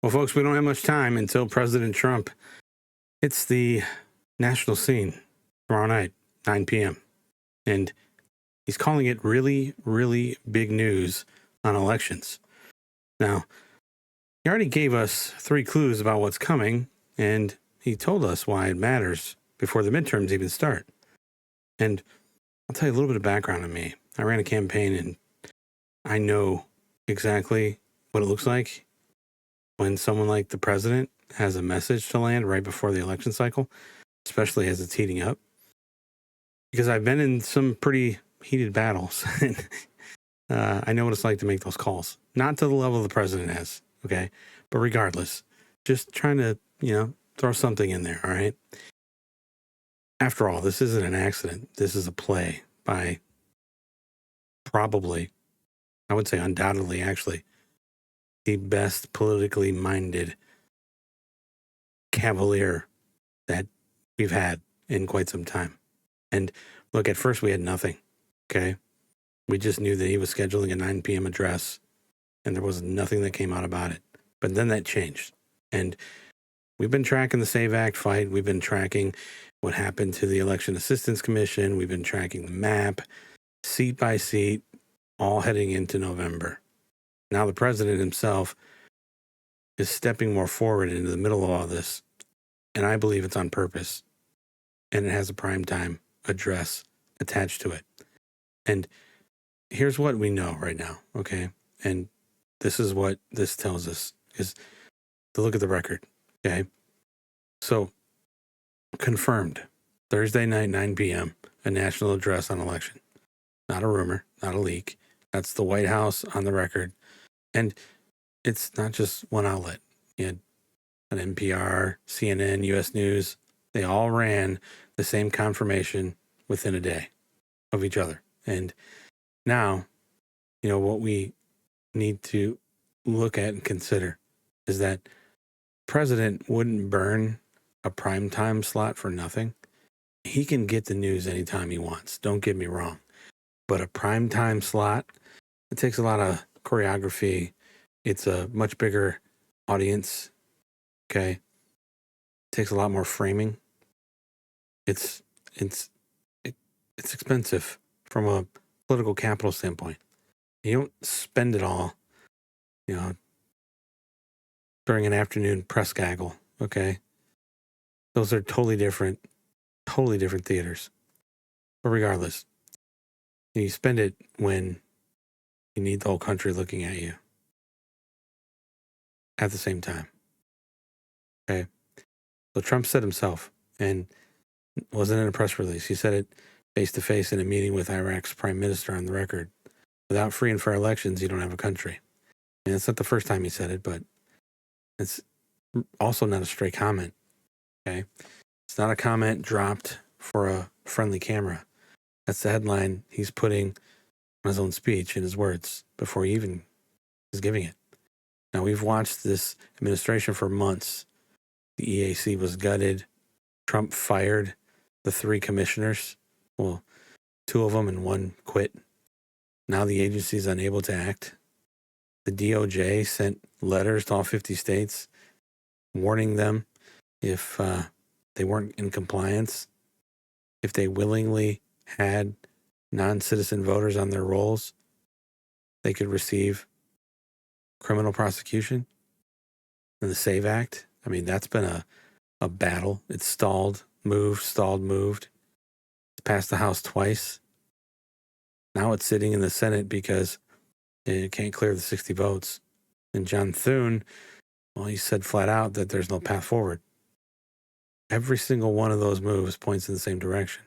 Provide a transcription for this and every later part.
Well, folks, we don't have much time until President Trump hits the national scene tomorrow night, 9 p.m. And he's calling it really, really big news on elections. Now, he already gave us 3 clues about what's coming, and he told us why it matters before the midterms even start. And I'll tell you a little bit of background on me. I ran a campaign, and I know exactly what it looks like when someone like the president has a message to land right before the election cycle, especially as it's heating up. Because I've been in some pretty heated battles, and I know what it's like to make those calls. Not to the level the president has, okay? But regardless, just trying to, throw something in there, all right? After all, this isn't an accident. This is a play by probably, I would say undoubtedly, actually, the best politically minded cavalier that we've had in quite some time. And look, at first we had nothing, okay? We just knew that he was scheduling a 9 p.m. address, and there was nothing that came out about it. But then that changed. And we've been tracking the SAVE Act fight. We've been tracking what happened to the Election Assistance Commission. We've been tracking the map, seat by seat, all heading into November. Now the president himself is stepping more forward into the middle of all this, and I believe it's on purpose, and it has a primetime address attached to it. And here's what we know right now, okay? And this is what this tells us, is to look at the record, okay? So, confirmed, Thursday night, 9 p.m., a national address on election. Not a rumor, not a leak. That's the White House on the record. And it's not just one outlet. You had an NPR, CNN, U.S. News. They all ran the same confirmation within a day of each other. And now, what we need to look at and consider is that president wouldn't burn a primetime slot for nothing. He can get the news anytime he wants. Don't get me wrong. But a primetime slot, it takes a lot of choreography. It's a much bigger audience. Okay. It takes a lot more framing. It's expensive from a political capital standpoint. You don't spend it all, during an afternoon press gaggle. Okay. Those are totally different theaters. But regardless, you spend it when you need the whole country looking at you at the same time. Okay. So Trump said himself, and it wasn't in a press release. He said it face to face in a meeting with Iraq's prime minister on the record. Without free and fair elections, you don't have a country. And it's not the first time he said it, but it's also not a stray comment. Okay. It's not a comment dropped for a friendly camera. That's the headline he's putting on his own speech in his words before he even is giving it. Now, we've watched this administration for months. The EAC was gutted. Trump fired the 3 commissioners. Well, 2 of them and 1 quit. Now the agency is unable to act. The DOJ sent letters to all 50 states warning them if they weren't in compliance, if they willingly had non-citizen voters on their rolls, they could receive criminal prosecution. And the SAVE Act, that's been a battle. It's stalled, moved. It's passed the House twice. Now it's sitting in the Senate because it can't clear the 60 votes. And John Thune, he said flat out that there's no path forward. Every single one of those moves points in the same direction.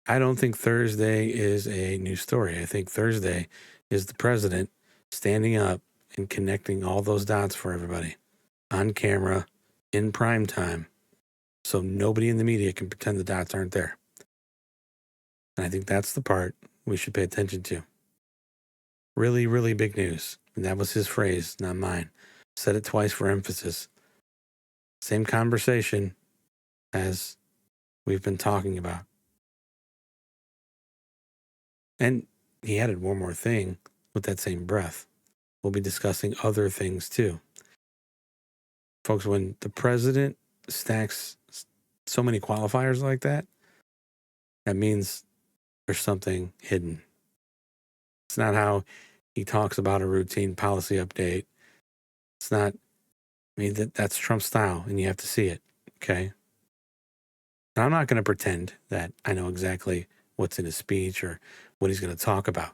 I don't think Thursday is a new story. I think Thursday is the president standing up and connecting all those dots for everybody on camera in prime time, so nobody in the media can pretend the dots aren't there. And I think that's the part we should pay attention to. Really, really big news. And that was his phrase, not mine. Said it twice for emphasis. Same conversation as we've been talking about. And he added one more thing with that same breath. We'll be discussing other things too. Folks, when the president stacks so many qualifiers like that, that means there's something hidden. It's not how he talks about a routine policy update. It's not, that's Trump's style, and you have to see it, okay? And I'm not going to pretend that I know exactly what's in his speech or what he's going to talk about.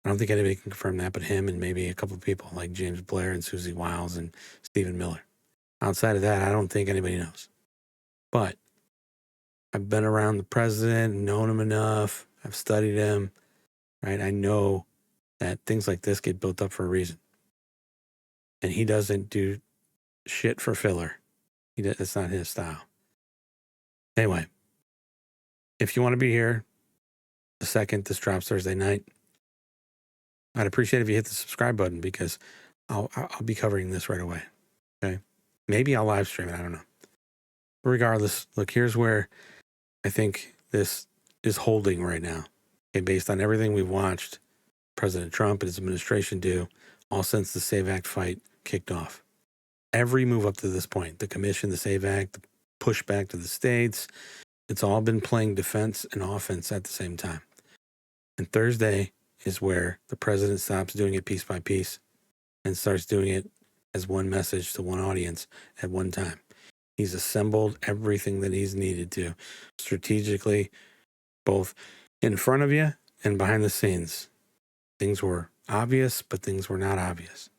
I don't think anybody can confirm that but him and maybe a couple of people like James Blair and Susie Wiles and Stephen Miller. Outside of that, I don't think anybody knows. But I've been around the president, known him enough. I've studied him, right? I know that things like this get built up for a reason. And he doesn't do shit for filler. That's not his style. Anyway, if you want to be here the second this drops Thursday night, I'd appreciate if you hit the subscribe button because I'll be covering this right away. Okay. Maybe I'll live stream it. I don't know. Regardless, look, here's where I think this is holding right now. Okay. Based on everything we've watched President Trump and his administration do all since the SAVE Act fight kicked off. Every move up to this point, the commission, the SAVE Act, the pushback to the states, it's all been playing defense and offense at the same time. And Thursday is where the president stops doing it piece by piece and starts doing it as one message to one audience at one time. He's assembled everything that he's needed to strategically, both in front of you and behind the scenes. Things were obvious, but things were not obvious.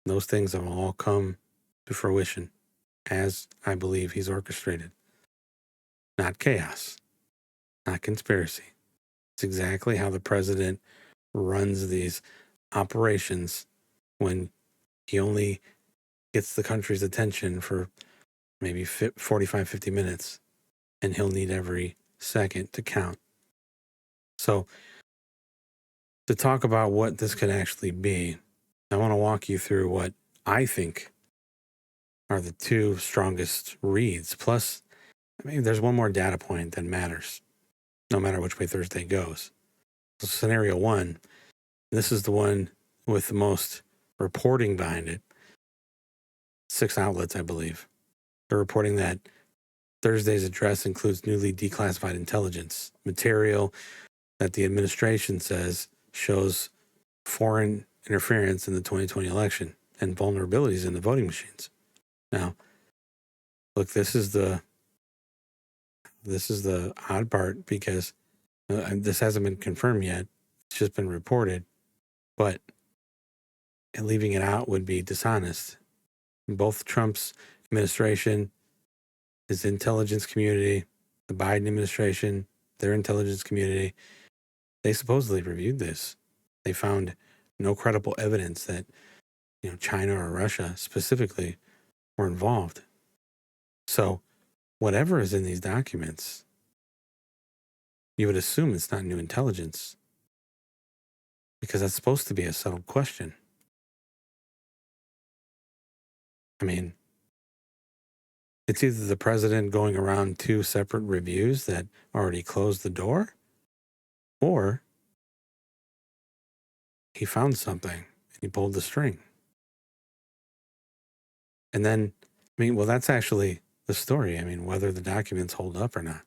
Those things have all come to fruition as I believe he's orchestrated. Not chaos, not conspiracy. It's exactly how the president runs these operations when he only gets the country's attention for maybe 45, 50 minutes, and he'll need every second to count. So to talk about what this could actually be, I want to walk you through what I think are the two strongest reads. Plus, there's one more data point that matters, no matter which way Thursday goes. So scenario one, this is the one with the most reporting behind it. 6 outlets, I believe. They're reporting that Thursday's address includes newly declassified intelligence material that the administration says shows foreign interference in the 2020 election and vulnerabilities in the voting machines. Now, look, this is the odd part because this hasn't been confirmed yet. It's just been reported, but leaving it out would be dishonest. Both Trump's administration, his intelligence community, the Biden administration, their intelligence community, they supposedly reviewed this. They found no credible evidence that China or Russia specifically were involved. So whatever is in these documents, you would assume it's not new intelligence because that's supposed to be a settled question. It's either the president going around 2 separate reviews that already closed the door, or he found something and he pulled the string. And then, that's actually the story. Whether the documents hold up or not.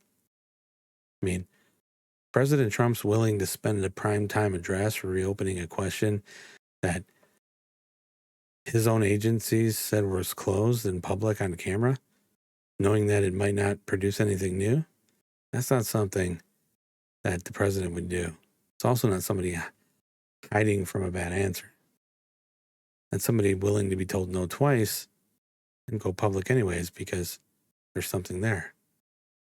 President Trump's willing to spend a primetime address for reopening a question that his own agencies said was closed in public on camera, knowing that it might not produce anything new. That's not something that the president would do. It's also not somebody hiding from a bad answer. That's somebody willing to be told no twice and go public anyways because there's something there.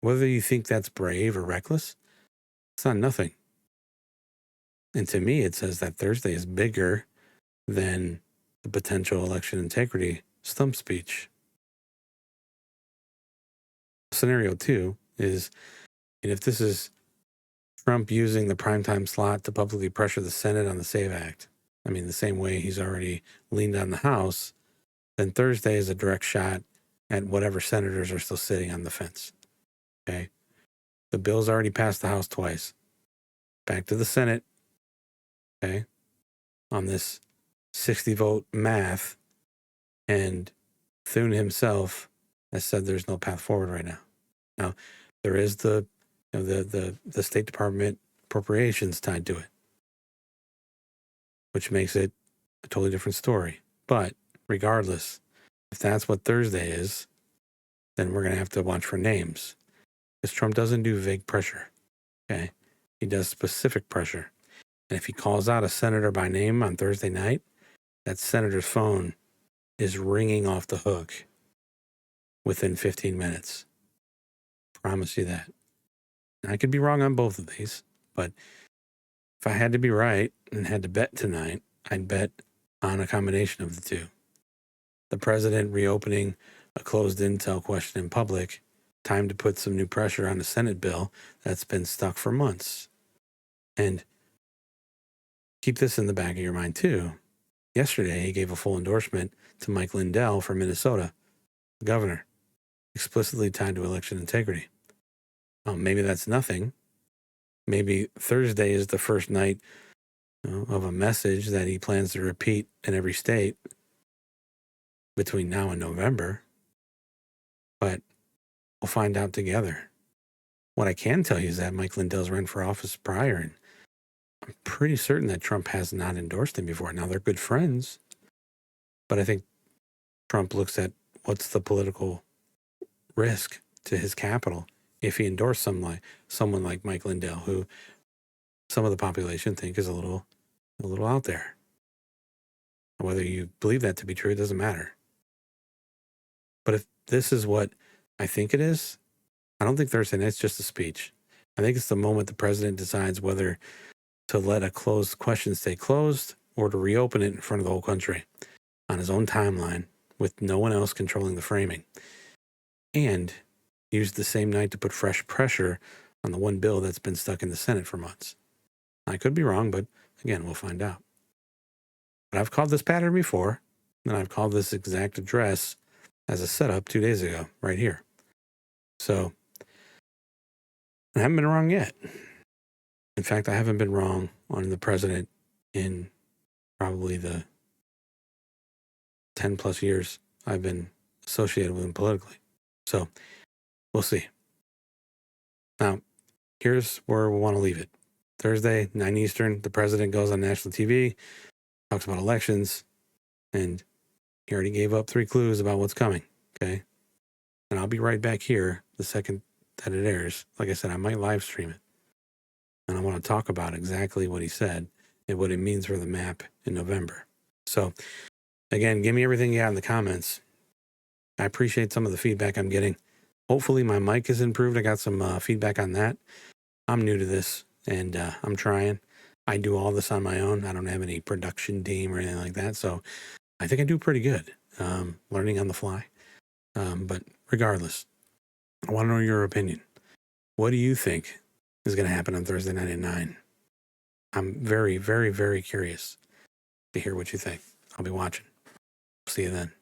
Whether you think that's brave or reckless, it's not nothing. And to me, it says that Thursday is bigger than the potential election integrity stump speech. Scenario 2 is, if this is Trump using the primetime slot to publicly pressure the Senate on the SAVE Act, the same way he's already leaned on the House, then Thursday is a direct shot at whatever senators are still sitting on the fence. Okay? The bill's already passed the House twice. Back to the Senate, okay, on this 60-vote math, and Thune himself has said there's no path forward right now. Now, there is the State Department appropriations tied to it, which makes it a totally different story. But regardless, if that's what Thursday is, then we're going to have to watch for names. Because Trump doesn't do vague pressure, okay? He does specific pressure. And if he calls out a senator by name on Thursday night, that senator's phone is ringing off the hook within 15 minutes. Promise you that. I could be wrong on both of these, but if I had to be right and had to bet tonight, I'd bet on a combination of the two. The president reopening a closed intel question in public, time to put some new pressure on the Senate bill that's been stuck for months. And keep this in the back of your mind too. Yesterday, he gave a full endorsement to Mike Lindell for Minnesota, the governor, explicitly tied to election integrity. Maybe that's nothing. Maybe Thursday is the first night of a message that he plans to repeat in every state between now and November. But we'll find out together. What I can tell you is that Mike Lindell's run for office prior, and I'm pretty certain that Trump has not endorsed him before. Now, they're good friends, but I think Trump looks at what's the political risk to his capital if he endorsed someone like Mike Lindell, who some of the population think is a little out there. Whether you believe that to be true, it doesn't matter. But if this is what I think it is, I don't think Thursday night's just a speech. I think it's the moment the president decides whether to let a closed question stay closed or to reopen it in front of the whole country on his own timeline with no one else controlling the framing. And use the same night to put fresh pressure on the one bill that's been stuck in the Senate for months. I could be wrong, but again, we'll find out. But I've called this pattern before, and I've called this exact address as a setup 2 days ago, right here. So I haven't been wrong yet. In fact, I haven't been wrong on the president in probably the 10 plus years I've been associated with him politically. So we'll see. Now, here's where we want to leave it. Thursday, 9 Eastern, the president goes on national TV, talks about elections, and he already gave up 3 clues about what's coming, okay? And I'll be right back here the second that it airs. Like I said, I might live stream it. And I want to talk about exactly what he said and what it means for the map in November. So, again, give me everything you got in the comments. I appreciate some of the feedback I'm getting. Hopefully my mic has improved. I got some feedback on that. I'm new to this, and I'm trying. I do all this on my own. I don't have any production team or anything like that. So I think I do pretty good, learning on the fly. But regardless, I want to know your opinion. What do you think is going to happen on Thursday night at 9? I'm very, very, very curious to hear what you think. I'll be watching. See you then.